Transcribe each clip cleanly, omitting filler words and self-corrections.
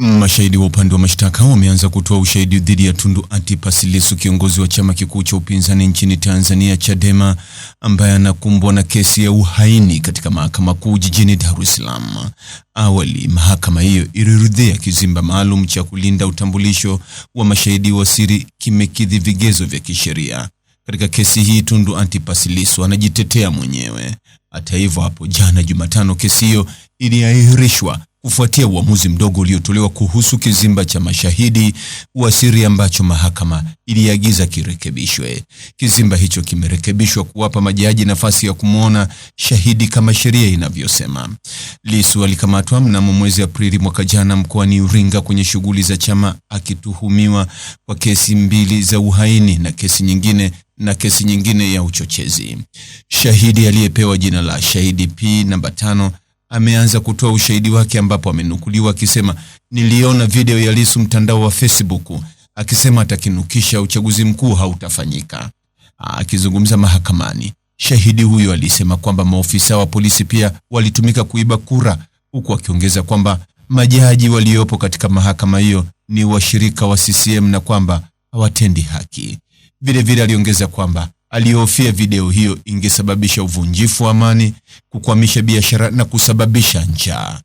Mashahidi wa upande wa mashtaka wameanza kutoa ushahidi dhidi ya Tundu Antipas Lissu, kiongozi wa chama kikuu cha upinzani nchini Tanzania Chadema, ambaye anakumbwa na kesi ya uhaini katika Mahakama Kuu jijini Dar es Salaam. Awali, mahakama hiyo iliridhia kizimba maalum cha kulinda utambulisho wa mashahidi wa siri kimekidhi vigezo vya kisheria. Katika kesi hii, Tundu Antipas Lissu anajitetea mwenyewe. Hata hivyo, hapo jana Jumatano, kesi hiyo iliahirishwa kufuatia uamuzi mdogo uliotolewa kuhusu kizimba cha mashahidi wa siri ambacho mahakama iliagiza kirekebishwe. Kizimba hicho kimerekebishwa kuwapa majaji nafasi ya kumwona shahidi kama sheria inavyosema. Lissu alikamatwa mnamo mwezi Aprili mwaka jana mkoani Iringa kwenye shughuli za chama, akituhumiwa kwa kesi mbili za uhaini na kesi nyingine ya uchochezi. Shahidi aliyepewa jina la Shahidi P namba 5 ameanza kutoa ushahidi wake, ambapo amenukuliwa akisema, "Niliona video ya Lissu mtandao wa Facebook akisema atakinukisha uchaguzi mkuu hautafanyika." Akizungumza mahakamani, shahidi huyo alisema kwamba maofisa wa polisi pia walitumika kuiba kura, huku akiongeza kwamba majaji waliopo katika mahakama hiyo ni washirika wa CCM na kwamba hawatendi haki. Vile aliongeza kwamba alihofia video hiyo ingesababisha uvunjifu wa amani, kukwamisha biashara na kusababisha njaa.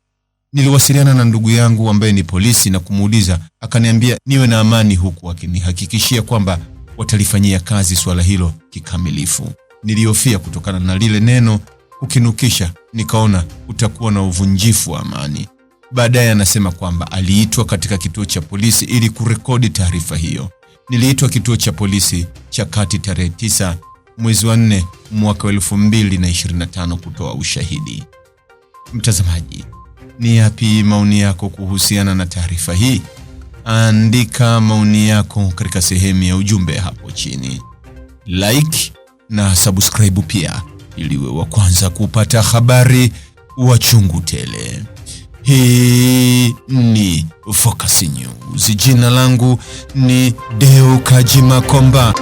"Niliwasiliana na ndugu yangu ambaye ni polisi na kumuuliza, akaniambia niwe na amani, huku akinihakikishia kwamba watalifanyia kazi swala hilo kikamilifu. Nilihofia kutokana na lile neno kukinukisha, nikaona utakuwa na uvunjifu wa amani." Baadaye anasema kwamba aliitwa katika kituo cha polisi ili kurekodi taarifa hiyo. "Niliitwa kituo cha polisi cha Kati tarehe 9 mwezi wa 4 mwaka 2025 kutoa ushahidi." Mtazamaji, ni yapi maoni yako kuhusiana na taarifa hii? Andika maoni yako katika sehemu ya ujumbe hapo chini. Like na subscribe pia ili uwe wa kwanza kupata habari wa chungu tele. Hii ni Focus News. Jina langu ni Deo Kaji Makomba.